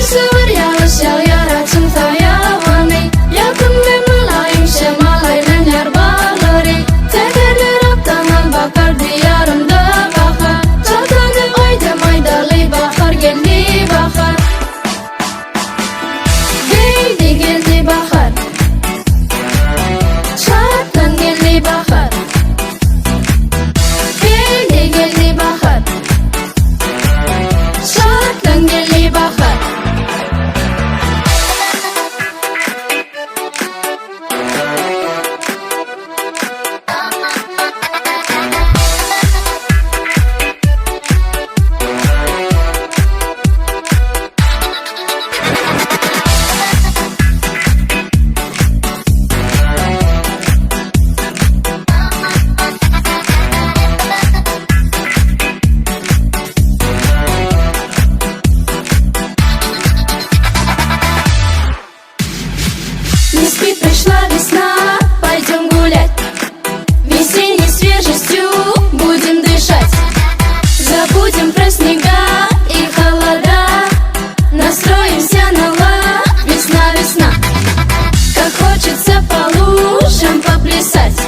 Bersua yağışa yaratın tayavanı, yakın ve mülayim şemalayla yer bağları. Tekerler aptanan bakar diyarımda bahar, çalkanı ayda maydalı bahar geldi bahar. Geldi geldi bahar, çatlan geldi bahar. Geldi geldi bahar, çatlan geldi bahar. Не спи, пришла весна, пойдем гулять. Весенней свежестью будем дышать. Забудем про снега и холода, настроимся на лад. Весна, весна. Как хочется по лужам поплясать,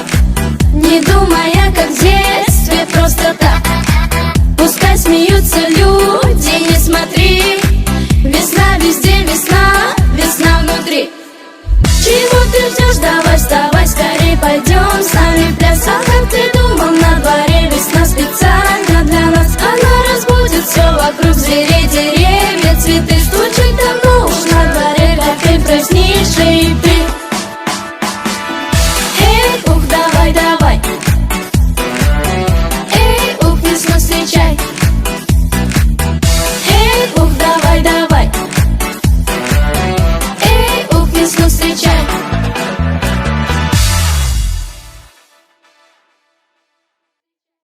не думая, как в детстве, просто так. Пускай смеются люди, не смотри. Весна везде, весна, весна внутри. Чего ты ждешь? Давай, вставай, скорей пойдем с нами в пляс. А как ты думал, на дворе весна специально для нас? Она разбудит все вокруг, зверей, деревья, цветы. Стучит давно уж на дворе, капель празднейший пыль. Эй, ух, давай, давай,